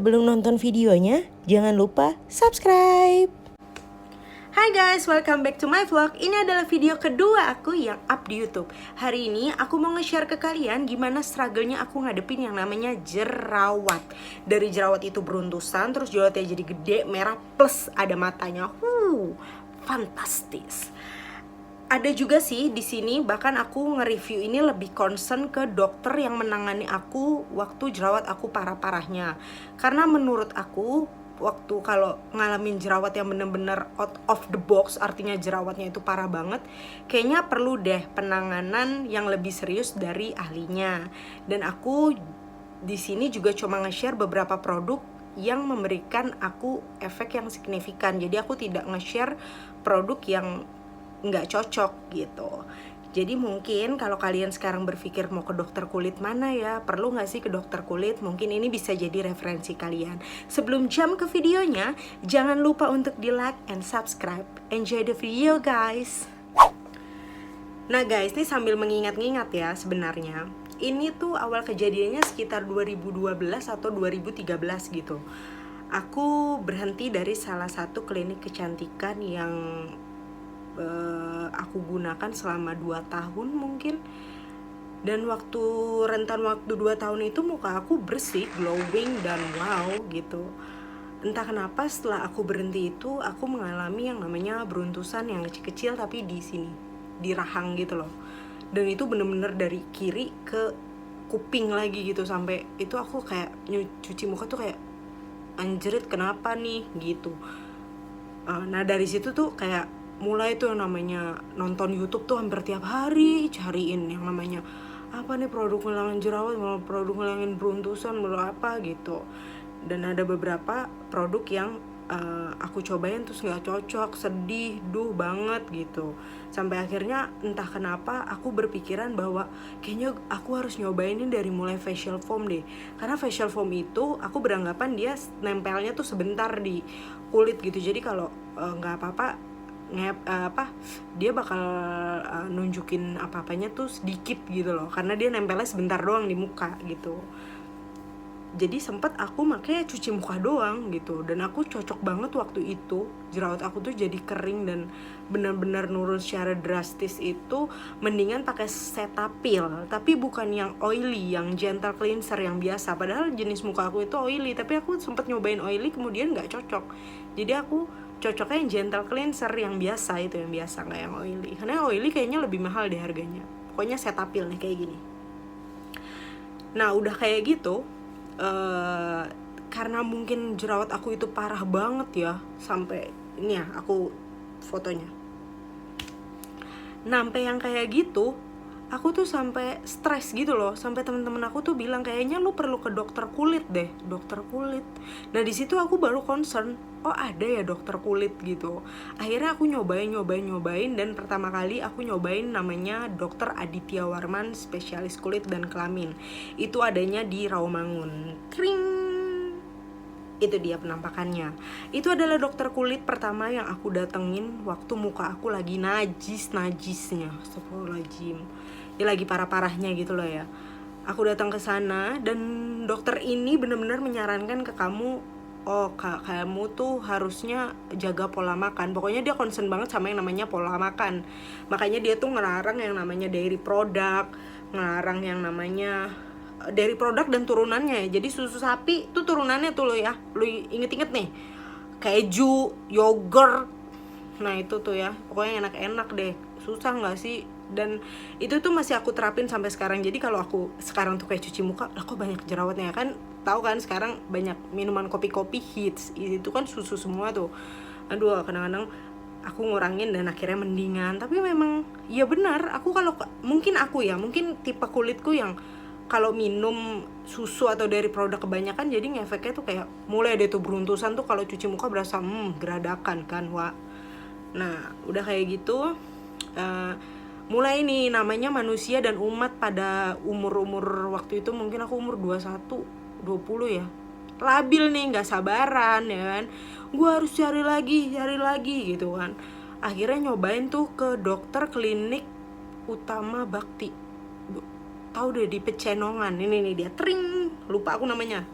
belum nonton videonya, jangan lupa subscribe. Hai guys, welcome back to my vlog. Ini adalah video kedua aku yang up di YouTube. Hari ini aku mau nge-share ke kalian gimana struggle-nya aku ngadepin yang namanya jerawat. Dari jerawat itu beruntusan, terus jerawatnya jadi gede, merah, plus ada matanya. Fantastis. Ada juga sih di sini, bahkan aku nge-review ini lebih concern ke dokter yang menangani aku waktu jerawat aku parah-parahnya. Karena menurut aku, waktu kalau ngalamin jerawat yang bener-bener out of the box, artinya jerawatnya itu parah banget, kayaknya perlu deh penanganan yang lebih serius dari ahlinya. Dan aku di sini juga cuma nge-share beberapa produk yang memberikan aku efek yang signifikan. Jadi aku tidak nge-share produk yang nggak cocok gitu. Jadi mungkin kalau kalian sekarang berpikir mau ke dokter kulit mana ya, perlu nggak sih ke dokter kulit, mungkin ini bisa jadi referensi kalian. Sebelum jump ke videonya, jangan lupa untuk di like and subscribe. Enjoy the video guys. Nah guys, ini sambil mengingat-ingat ya, sebenarnya ini tuh awal kejadiannya sekitar 2012 atau 2013 gitu. Aku berhenti dari salah satu klinik kecantikan yang aku gunakan selama 2 tahun mungkin. Dan rentan waktu 2 tahun itu muka aku bersih, glowing, dan wow gitu. Entah kenapa setelah aku berhenti itu aku mengalami yang namanya beruntusan yang kecil-kecil tapi di sini, di rahang gitu loh. Dan itu bener-bener dari kiri ke kuping lagi gitu, sampai itu aku kayak cuci muka tuh kayak anjrit kenapa nih gitu. Nah dari situ tuh kayak mulai tuh yang namanya nonton YouTube tuh hampir tiap hari, cariin yang namanya apa nih produk ngilangin jerawat, produk ngilangin beruntusan, apa gitu. Dan ada beberapa produk yang aku cobain terus nggak cocok, sedih, banget gitu. Sampai akhirnya entah kenapa aku berpikiran bahwa kayaknya aku harus nyobainin dari mulai facial foam deh. Karena facial foam itu aku beranggapan dia nempelnya tuh sebentar di kulit gitu. Jadi kalau nggak apa-apa dia bakal nunjukin apa-apanya tuh sedikit gitu loh, karena dia nempelnya sebentar doang di muka gitu. Jadi sempet aku makanya cuci muka doang gitu, dan aku cocok banget waktu itu. Jerawat aku tuh jadi kering dan benar-benar nurun secara drastis. Itu mendingan pakai Cetaphil, tapi bukan yang oily, yang gentle cleanser yang biasa. Padahal jenis muka aku itu oily, tapi aku sempet nyobain oily kemudian nggak cocok. Jadi aku cocoknya yang gentle cleanser yang biasa, itu yang biasa, nggak yang oily. Karena yang oily kayaknya lebih mahal deh harganya. Pokoknya Cetaphil nih kayak gini. Nah udah kayak gitu, karena mungkin jerawat aku itu parah banget ya, sampai ini ya aku fotonya. Sampai yang kayak gitu, aku tuh sampai stres gitu loh, sampai teman-teman aku tuh bilang kayaknya lu perlu ke dokter kulit deh, dokter kulit. Nah di situ aku baru concern, oh ada ya dokter kulit gitu. Akhirnya aku nyobain, dan pertama kali aku nyobain namanya Dokter Aditya Warman, spesialis kulit dan kelamin. Itu adanya di Rawamangun. Tring. Itu dia penampakannya. Itu adalah dokter kulit pertama yang aku datengin waktu muka aku lagi najisnya. Astagfirullahaladzim. Ya lagi parah-parahnya gitu loh ya. Aku datang ke sana dan dokter ini benar-benar menyarankan ke kamu, kamu tuh harusnya jaga pola makan. Pokoknya dia concern banget sama yang namanya pola makan. Makanya dia tuh ngelarang yang namanya dairy product, ngelarang yang namanya dairy product dan turunannya. Jadi susu sapi tuh turunannya tuh lo ya, lo inget-inget nih, keju, yogurt. Nah itu tuh ya, pokoknya enak-enak deh. Susah nggak sih? Dan itu tuh masih aku terapin sampai sekarang. Jadi kalau aku sekarang tuh kayak cuci muka, lah kok banyak jerawatnya kan? Tahu kan sekarang banyak minuman kopi-kopi hits, itu kan susu semua tuh. Aduh, kadang-kadang aku ngurangin dan akhirnya mendingan. Tapi memang ya benar, aku kalau mungkin tipe kulitku yang kalau minum susu atau dari produk kebanyakan jadi ngefeknya tuh kayak mulai deh tuh beruntusan tuh kalau cuci muka berasa geradakan kan, Wak. Nah udah kayak gitu, mulai nih namanya manusia dan umat pada umur waktu itu mungkin aku umur 21, 20 ya, labil nih, nggak sabaran ya kan, gue harus cari lagi gitu kan. Akhirnya nyobain tuh ke dokter klinik Utama Bakti, tahu deh, di Pecenongan. Ini nih dia, tring, lupa aku namanya.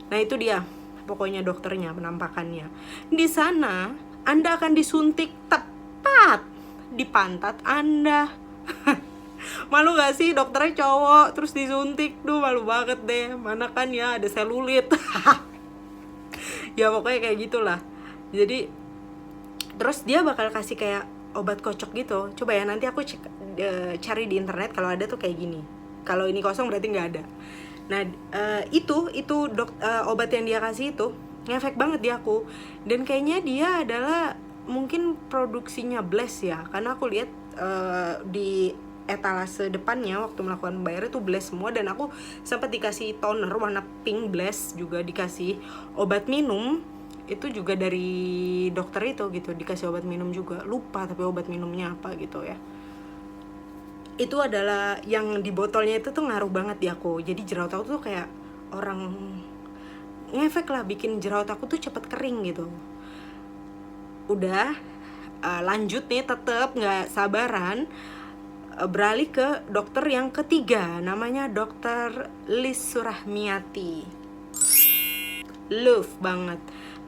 Nah itu dia, pokoknya dokternya, penampakannya. Di sana Anda akan disuntik tepat di pantat Anda. Malu gak sih dokternya cowok terus disuntik? Duh, malu banget deh. Mana kan ya ada selulit. Ya pokoknya kayak gitulah. Jadi terus dia bakal kasih kayak obat kocok gitu. Coba ya nanti aku cari di internet, kalau ada tuh kayak gini. Kalau ini kosong berarti nggak ada. Nah itu obat yang dia kasih itu ngefek banget di aku. Dan kayaknya dia adalah mungkin produksinya Bless ya, karena aku lihat di etalase depannya waktu melakukan bayar itu Bless semua. Dan aku sempat dikasih toner warna pink Bless, juga dikasih obat minum itu juga dari dokter itu gitu, dikasih obat minum juga, lupa tapi obat minumnya apa gitu ya. Itu adalah yang di botolnya itu tuh ngaruh banget di aku. Jadi jerawat aku tuh kayak orang ngefek lah, bikin jerawat aku tuh cepet kering gitu. Udah lanjut nih, tetep nggak sabaran beralih ke dokter yang ketiga, namanya dokter Lis Surahmiati. Love banget.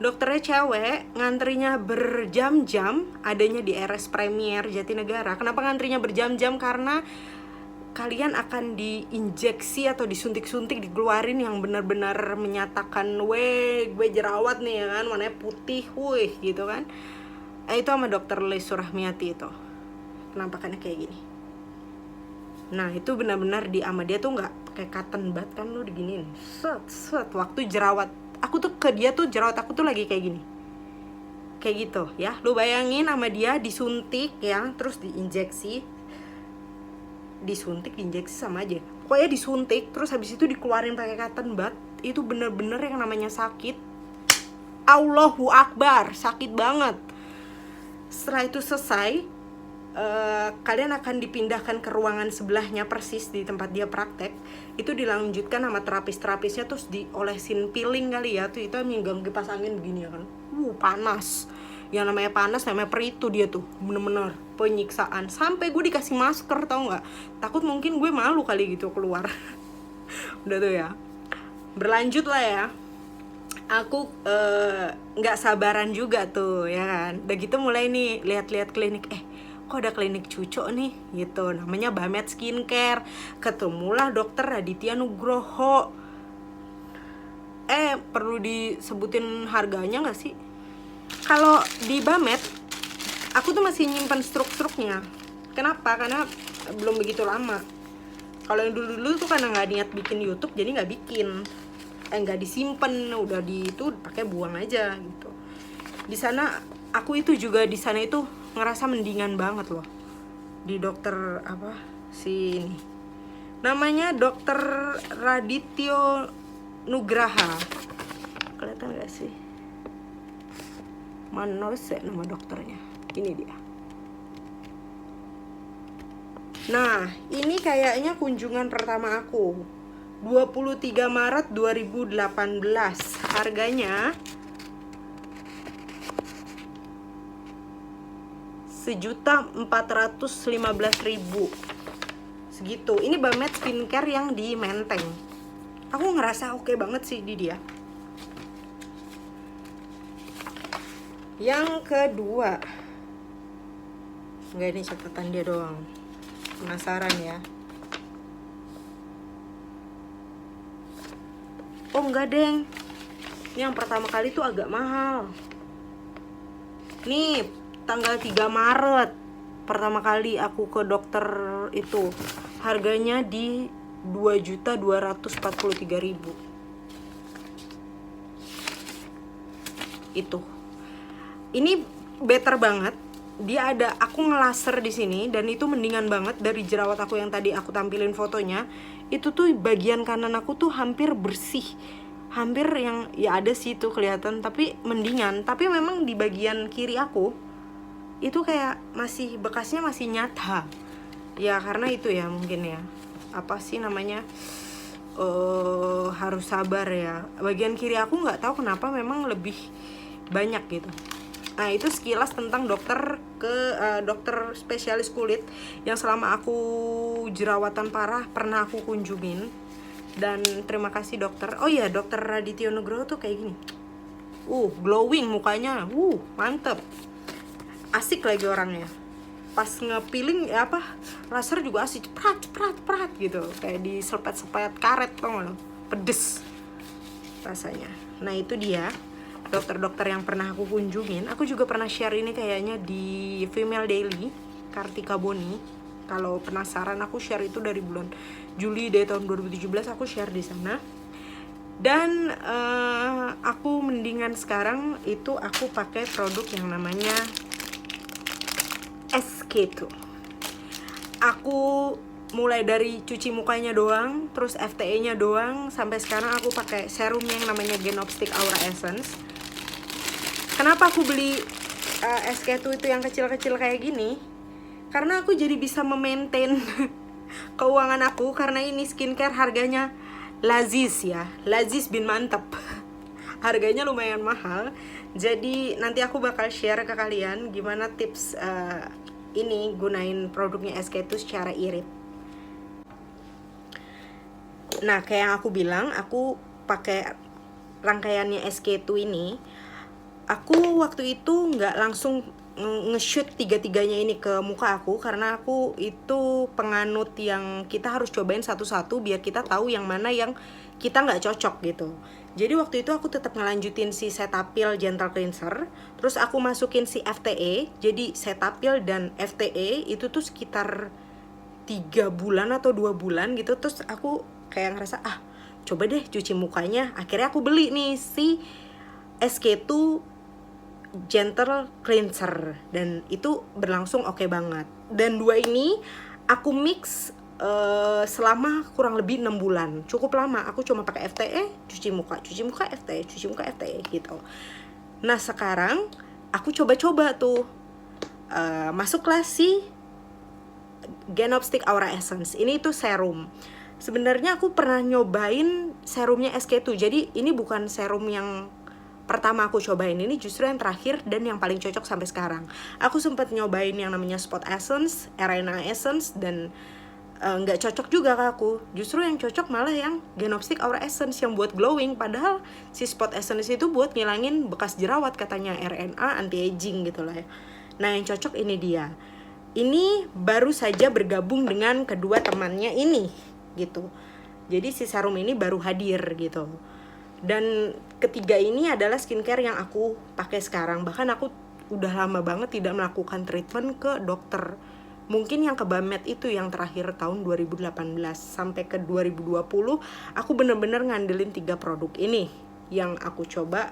Dokternya cewek, ngantrinya berjam-jam, adanya di RS Premier Jatinegara. Kenapa ngantrinya berjam-jam? Karena kalian akan diinjeksi atau disuntik-suntik, dikeluarin yang benar-benar menyatakan, gue jerawat nih ya kan, warnanya putih, gitu kan. Itu sama dokter Lis Surahmiati itu. Penampakannya kayak gini. Nah itu benar-benar sama dia tuh nggak kayak cotton bud kan, lu diginiin, set waktu jerawat aku tuh ke dia tuh, jerawat aku tuh lagi kayak gini, kayak gitu ya. Lu bayangin sama dia disuntik ya, terus diinjeksi sama aja. Pokoknya disuntik terus habis itu dikeluarin pakai cotton bud. Itu bener-bener yang namanya sakit. Allahu Akbar, sakit banget. Setelah itu selesai, kalian akan dipindahkan ke ruangan sebelahnya persis di tempat dia praktek. Itu dilanjutkan sama terapis-terapisnya, terus diolesin peeling kali ya. Itu minggang kipas angin begini ya kan. Panas. Yang namanya panas namanya peritu dia tuh. Bener-bener penyiksaan. Sampai gue dikasih masker, tau gak? Takut mungkin gue malu kali gitu keluar. Udah tuh ya. Berlanjut lah ya. Aku gak sabaran juga tuh ya kan. Udah gitu mulai nih lihat-lihat klinik. Kok ada klinik cucok nih gitu, namanya Bamet Skincare. Ketemulah dokter Raditya Nugroho. Perlu disebutin harganya gak sih? Kalau di Bamet aku tuh masih nyimpen struknya. Kenapa? Karena belum begitu lama. Kalau yang dulu-dulu tuh karena gak niat bikin YouTube, jadi gak bikin, gak disimpen, udah itu pakai buang aja gitu. Di sana aku itu juga di sana itu ngerasa mendingan banget loh. Di dokter ini namanya dokter Raditya Nugraha, kelihatan gak sih? Mana sih nama dokternya? Ini dia. Nah ini kayaknya kunjungan pertama aku, 23 Maret 2018. Harganya 1.415.000 segitu. Ini Bamet Skincare yang di Menteng. Aku ngerasa oke banget sih di dia. Yang kedua, enggak, ini catatan dia doang. Penasaran ya? Oh enggak deng, ini yang pertama kali tuh agak mahal. Nih tanggal 3 Maret pertama kali aku ke dokter itu, harganya di 2.243.000. Itu. Ini better banget. Dia ada, aku ngelaser di sini dan itu mendingan banget dari jerawat aku yang tadi aku tampilin fotonya. Itu tuh bagian kanan aku tuh hampir bersih. Hampir yang ya ada sih tuh kelihatan, tapi mendingan. Tapi memang di bagian kiri aku itu kayak masih bekasnya masih nyata. Ya karena itu ya mungkin ya. Apa sih namanya? Harus sabar ya. Bagian kiri aku nggak tahu kenapa memang lebih banyak gitu. Nah itu sekilas tentang dokter spesialis kulit yang selama aku jerawatan parah pernah aku kunjungin. Dan terima kasih dokter. Oh iya, dokter Raditya Nugroho tuh kayak gini. glowing mukanya, mantep, asik lagi orangnya. Pas ngepiling ya apa, laser juga asik, ceprat gitu, kayak di sepet karet, tau gak lo, pedes rasanya. Nah itu dia dokter-dokter yang pernah aku kunjungin. Aku juga pernah share ini kayaknya di Female Daily, Kartika Boni. Kalau penasaran aku share itu dari bulan Juli dari tahun 2017, aku share di sana. Dan aku mendingan sekarang itu aku pakai produk yang namanya SK2. Aku mulai dari cuci mukanya doang, terus FTE-nya doang, sampai sekarang aku pakai serum yang namanya Genopstick Aura Essence. Kenapa aku beli SK2 itu yang kecil-kecil kayak gini? Karena aku jadi bisa memaintain keuangan aku, karena ini skincare harganya Laziz ya, Laziz bin mantep. Harganya lumayan mahal. Jadi nanti aku bakal share ke kalian gimana tips ini gunain produknya SK2 secara irit. Nah, kayak yang aku bilang, aku pakai rangkaiannya SK2 ini. Aku waktu itu nggak langsung nge-shoot tiga-tiganya ini ke muka aku, karena aku itu penganut yang kita harus cobain satu-satu biar kita tahu yang mana yang kita nggak cocok gitu. Jadi waktu itu aku tetap ngelanjutin si Cetaphil Gentle Cleanser, terus aku masukin si FTE. Jadi Cetaphil dan FTE itu tuh sekitar 3 bulan atau 2 bulan gitu. Terus aku kayak ngerasa, coba deh cuci mukanya. Akhirnya aku beli nih si SK2 Gentle Cleanser, dan itu berlangsung oke banget. Dan dua ini aku mix selama kurang lebih 6 bulan. Cukup lama. Aku cuma pakai FTE, cuci muka, FTE, cuci muka, FTE gitu. Nah sekarang aku coba-coba tuh masuklah si Genopstick Aura Essence. Ini tuh serum. Sebenarnya aku pernah nyobain serumnya SK2. Jadi ini bukan serum yang pertama aku cobain, ini justru yang terakhir dan yang paling cocok sampai sekarang. Aku sempat nyobain yang namanya Spot Essence, Arena Essence, dan nggak cocok juga ke aku. Justru yang cocok malah yang Genopstick Aura Essence yang buat glowing. Padahal si Spot Essence itu buat ngilangin bekas jerawat, katanya RNA, anti-aging gitu lah ya. Nah yang cocok ini dia. Ini baru saja bergabung dengan kedua temannya ini gitu. Jadi si serum ini baru hadir gitu. Dan ketiga ini adalah skincare yang aku pakai sekarang. Bahkan aku udah lama banget tidak melakukan treatment ke dokter. Mungkin yang ke Bamet itu yang terakhir tahun 2018 sampai ke 2020 aku bener-bener ngandelin 3 produk ini yang aku coba.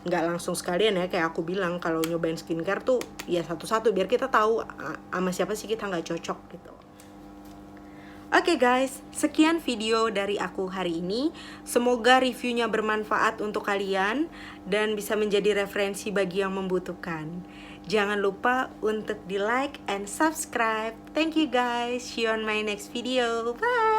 Nggak langsung sekalian ya, kayak aku bilang kalau nyobain skincare tuh ya satu-satu biar kita tahu sama siapa sih kita nggak cocok gitu. Oke guys, sekian video dari aku hari ini. Semoga reviewnya bermanfaat untuk kalian dan bisa menjadi referensi bagi yang membutuhkan. Jangan lupa untuk di like and subscribe. Thank you guys. See you on my next video. Bye.